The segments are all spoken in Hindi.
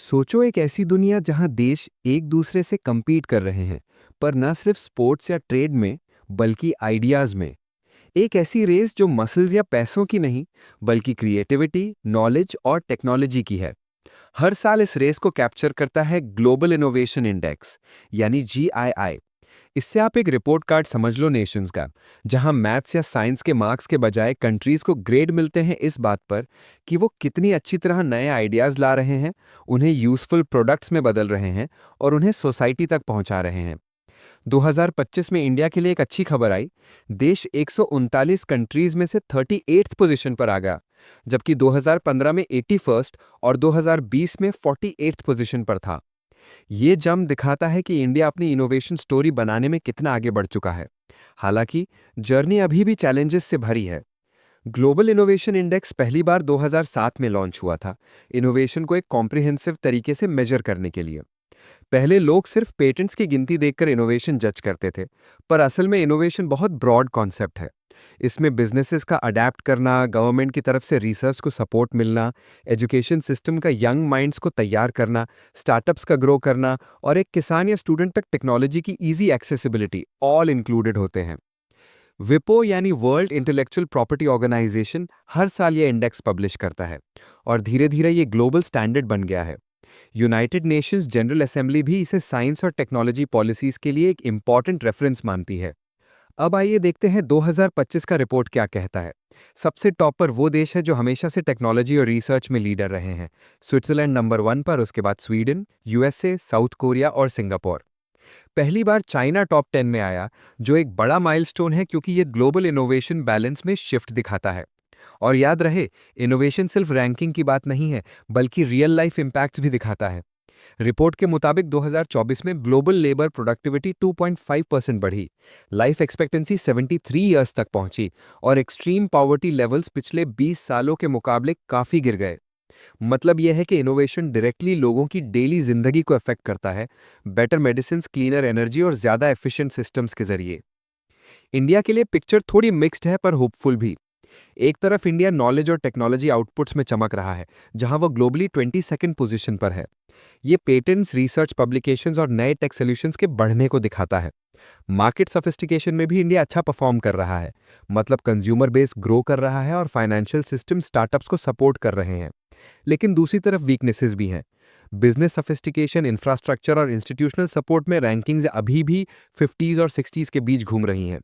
सोचो एक ऐसी दुनिया जहां देश एक दूसरे से compete कर रहे हैं, पर न सिर्फ स्पोर्ट्स या ट्रेड में, बल्कि आइडियाज में। एक ऐसी रेस जो मसल्स या पैसों की नहीं, बल्कि क्रिएटिविटी, नॉलेज और टेक्नोलॉजी की है। हर साल इस रेस को कैप्चर करता है ग्लोबल इनोवेशन इंडेक्स, यानी GII। इससे आप एक रिपोर्ट कार्ड समझ लो नेशंस का, जहां मैथ्स या साइंस के मार्क्स के बजाय कंट्रीज को ग्रेड मिलते हैं इस बात पर कि वो कितनी अच्छी तरह नए आइडियाज ला रहे हैं, उन्हें यूजफुल प्रोडक्ट्स में बदल रहे हैं और उन्हें सोसाइटी तक पहुंचा रहे हैं। 2025 में इंडिया के लिए एक अच्छी खबर आई। देश 139 कंट्रीज में से 38th पोजीशन पर आ गया, जबकि 2015 में 81st और 2020 में 48th पोजीशन पर था। ये जम दिखाता है कि इंडिया अपनी इनोवेशन स्टोरी बनाने में कितना आगे बढ़ चुका है। हालांकि जर्नी अभी भी चैलेंजेस से भरी है। ग्लोबल इनोवेशन इंडेक्स पहली बार 2007 में लॉन्च हुआ था, इनोवेशन को एक कॉम्प्रिहेंसिव तरीके से मेजर करने के लिए। पहले लोग सिर्फ पेटेंट्स की गिनती देखकर इनोवेशन जज करते थे, पर असल में इनोवेशन बहुत ब्रॉड कॉन्सेप्ट है। इसमें बिजनेसेस का अडेप्ट करना, गवर्नमेंट की तरफ से रिसर्च को सपोर्ट मिलना, एजुकेशन सिस्टम का यंग माइंड्स को तैयार करना, स्टार्टअप्स का ग्रो करना और एक किसान या स्टूडेंट तक टेक्नोलॉजी की ईजी एक्सेसिबिलिटी ऑल इंक्लूडेड होते हैं। विपो यानी वर्ल्ड इंटेलेक्चुअल प्रॉपर्टी ऑर्गेनाइजेशन हर साल ये इंडेक्स पब्लिश करता है और धीरे धीरे ये ग्लोबल स्टैंडर्ड बन गया है। यूनाइटेड नेशंस जनरल असेंबली भी इसे साइंस और टेक्नोलॉजी पॉलिसीज के लिए एक इंपॉर्टेंट रेफरेंस मानती है। अब आइए देखते हैं 2025 का रिपोर्ट क्या कहता है। सबसे टॉप पर वो देश है जो हमेशा से टेक्नोलॉजी और रिसर्च में लीडर रहे हैं। स्विट्जरलैंड नंबर 1 पर, उसके बाद स्वीडन, यूएसए, साउथ कोरिया और सिंगापुर। पहली बार चाइना टॉप 10 में आया, जो एक बड़ा माइलस्टोन है क्योंकि ये ग्लोबल इनोवेशन बैलेंस में शिफ्ट दिखाता है। और याद रहे, इनोवेशन सिर्फ रैंकिंग की बात नहीं है, बल्कि रियल लाइफ इम्पैक्ट्स भी दिखाता है। रिपोर्ट के मुताबिक 2024 में ग्लोबल लेबर प्रोडक्टिविटी 2.5% बढ़ी, लाइफ एक्सपेक्टेंसी 73 ईयर्स तक पहुंची और एक्सट्रीम पॉवर्टी लेवल्स पिछले 20 सालों के मुकाबले काफी गिर गए। मतलब यह है कि इनोवेशन डायरेक्टली लोगों की डेली जिंदगी को अफेक्ट करता है, बेटर मेडिसिन, क्लीनर एनर्जी और ज्यादा एफिशिएंट सिस्टम्स के जरिए। इंडिया के लिए पिक्चर थोड़ी मिक्स्ड है, पर होपफुल भी। एक तरफ इंडिया नॉलेज और टेक्नोलॉजी आउटपुट्स में चमक रहा है, जहां वो ग्लोबली 22nd पोजीशन पर है। ये पेटेंट्स, रिसर्च, पब्लिकेशंस और नए टेक सॉल्यूशंस के बढ़ने को दिखाता है। मार्केट सोफिस्टिकेशन में भी इंडिया अच्छा परफॉर्म कर रहा है, मतलब कंज्यूमर बेस ग्रो कर रहा है और फाइनेंशियल सिस्टम स्टार्टअप्स को सपोर्ट कर रहे हैं। लेकिन दूसरी तरफ वीकनेसेस भी हैं। बिजनेस सोफिस्टिकेशन, इंफ्रास्ट्रक्चर और इंस्टीट्यूशनल सपोर्ट में रैंकिंग्स अभी भी 50s और 60s के बीच घूम रही हैं।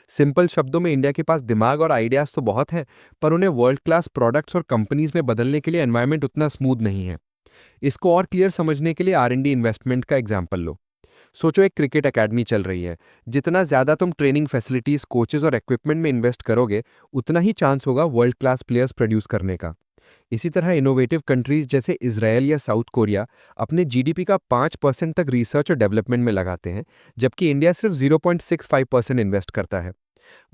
सिंपल शब्दों में, इंडिया के पास दिमाग और आइडियाज तो बहुत है, पर उन्हें वर्ल्ड क्लास प्रोडक्ट्स और कंपनीज में बदलने के लिए एनवायरनमेंट उतना स्मूथ नहीं है। इसको और क्लियर समझने के लिए R&D इन्वेस्टमेंट का एग्जाम्पल लो। सोचो एक क्रिकेट एकेडमी चल रही है। जितना ज्यादा तुम ट्रेनिंग फैसिलिटीज, कोचेज और इक्विपमेंट में इन्वेस्ट करोगे, उतना ही चांस होगा वर्ल्ड क्लास प्लेयर्स प्रोड्यूस करने का। इसी तरह इनोवेटिव कंट्रीज जैसे इजरायल या साउथ कोरिया अपने जीडीपी का 5% तक रिसर्च और डेवलपमेंट में लगाते हैं, जबकि इंडिया सिर्फ 0.65% इन्वेस्ट करता है।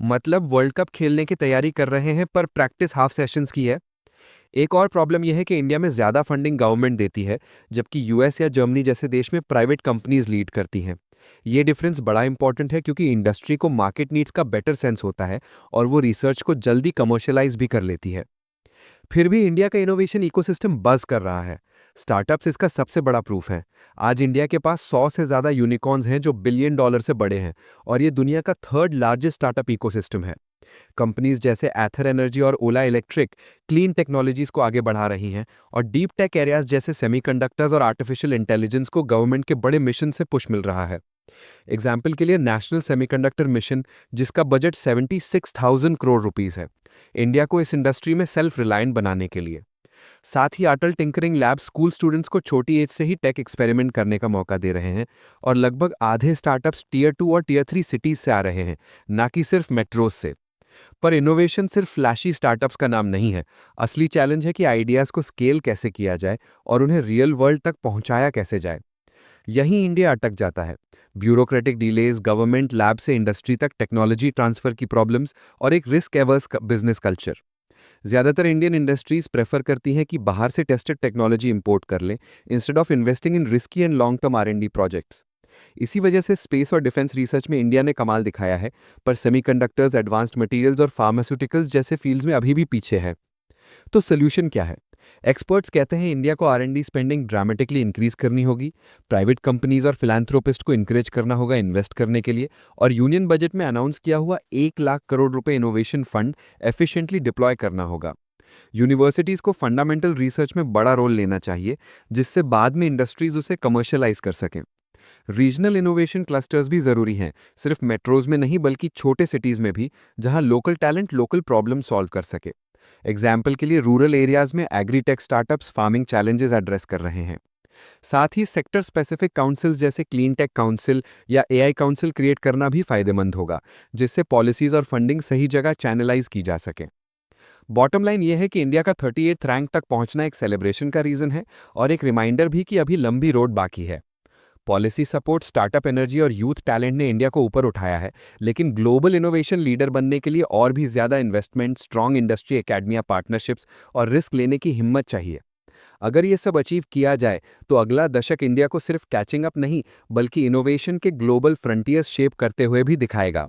मतलब वर्ल्ड कप खेलने की तैयारी कर रहे हैं, पर प्रैक्टिस हाफ सेशंस की है। एक और प्रॉब्लम यह है कि इंडिया में ज्यादा फंडिंग गवर्नमेंट देती है, जबकि यूएस या जर्मनी जैसे देश में प्राइवेट कंपनीज लीड करती हैं। ये डिफरेंस बड़ा इंपॉर्टेंट है क्योंकि इंडस्ट्री को मार्केट नीड्स का बेटर सेंस होता है और वो रिसर्च को जल्दी कमर्शियलाइज भी कर लेती है। फिर भी इंडिया का इनोवेशन इकोसिस्टम बज़ कर रहा है। स्टार्टअप्स इसका सबसे बड़ा प्रूफ है। आज इंडिया के पास 100 से ज़्यादा यूनिकॉर्न्स हैं जो बिलियन डॉलर से बड़े हैं, और ये दुनिया का थर्ड लार्जेस्ट स्टार्टअप इकोसिस्टम है। कंपनीज जैसे एथर एनर्जी और ओला इलेक्ट्रिक क्लीन टेक्नोलॉजीज को आगे बढ़ा रही हैं, और डीप टेक एरियाज जैसे सेमीकंडक्टर्स और आर्टिफिशियल इंटेलिजेंस को गवर्नमेंट के बड़े मिशन से पुश मिल रहा है। एग्जाम्पल के लिए नेशनल सेमीकंडक्टर मिशन, जिसका बजट 76,000 करोड़ रुपीस है, इंडिया को इस इंडस्ट्री में सेल्फ रिलायंट बनाने के लिए। साथ ही अटल टिंकरिंग लैब स्कूल स्टूडेंट्स को छोटी एज से ही टेक एक्सपेरिमेंट करने का मौका दे रहे हैं, और लगभग आधे स्टार्टअप्स टीयर 2 और टीयर 3 सिटीज से आ रहे हैं, ना कि सिर्फ मेट्रोज से। पर इनोवेशन सिर्फ फ्लैशी स्टार्टअप्स का नाम नहीं है। असली चैलेंज है कि आइडियाज को स्केल कैसे किया जाए और उन्हें रियल वर्ल्ड तक पहुंचाया कैसे जाए। यहीं इंडिया अटक जाता है। ब्यूरोक्रेटिक डिलेज, गवर्नमेंट लैब से इंडस्ट्री तक टेक्नोलॉजी ट्रांसफर की प्रॉब्लम्स और एक रिस्क एवर्स बिजनेस कल्चर। ज्यादातर इंडियन इंडस्ट्रीज प्रेफर करती हैं कि बाहर से टेस्टेड टेक्नोलॉजी इंपोर्ट कर लें, instead of investing in risky and long term R&D projects. इसी वजह से स्पेस और डिफेंस रिसर्च में इंडिया ने कमाल दिखाया है, पर सेमीकंडक्टर्स, एडवांस्ड मटेरियल्स और फार्मास्यूटिकल्स जैसे फील्ड्स में अभी भी पीछे है। तो सोल्यूशन क्या है? एक्सपर्ट्स कहते हैं इंडिया को R&D स्पेंडिंग ड्रामेटिकली इंक्रीज करनी होगी, प्राइवेट कंपनीज और फिलैंथ्रोपिस्ट को इंकरेज करना होगा इन्वेस्ट करने के लिए, और यूनियन बजट में अनाउंस किया हुआ 1 लाख करोड़ रुपए इनोवेशन फंड एफिशिएंटली डिप्लॉय करना होगा। यूनिवर्सिटीज को फंडामेंटल रिसर्च में बड़ा रोल लेना चाहिए, जिससे बाद में इंडस्ट्रीज उसे कमर्शियलाइज कर सकें। रीजनल इनोवेशन क्लस्टर्स भी जरूरी हैं, सिर्फ मेट्रोज में नहीं बल्कि छोटे सिटीज में भी, जहां local talent local problem solve कर सके। एग्जाम्पल के लिए रूरल एरियाज में agritech startups farming challenges address कर रहे हैं। साथ ही सेक्टर स्पेसिफिक काउंसिल्स जैसे क्लीन टेक काउंसिल या एआई काउंसिल क्रिएट करना भी फायदेमंद होगा, जिससे पॉलिसीज और फंडिंग सही जगह चैनलाइज की जा सके। बॉटम लाइन यह है कि इंडिया का 38th रैंक तक पहुंचना एक सेलिब्रेशन का रीजन है और एक रिमाइंडर भी कि अभी लंबी रोड बाकी है। पॉलिसी सपोर्ट, स्टार्टअप एनर्जी और यूथ टैलेंट ने इंडिया को ऊपर उठाया है, लेकिन ग्लोबल इनोवेशन लीडर बनने के लिए और भी ज्यादा investment, strong industry academia partnerships और रिस्क लेने की हिम्मत चाहिए। अगर ये सब अचीव किया जाए तो अगला दशक इंडिया को सिर्फ कैचिंग अप नहीं बल्कि इनोवेशन के ग्लोबल फ्रंटियर्स शेप करते हुए भी दिखाएगा।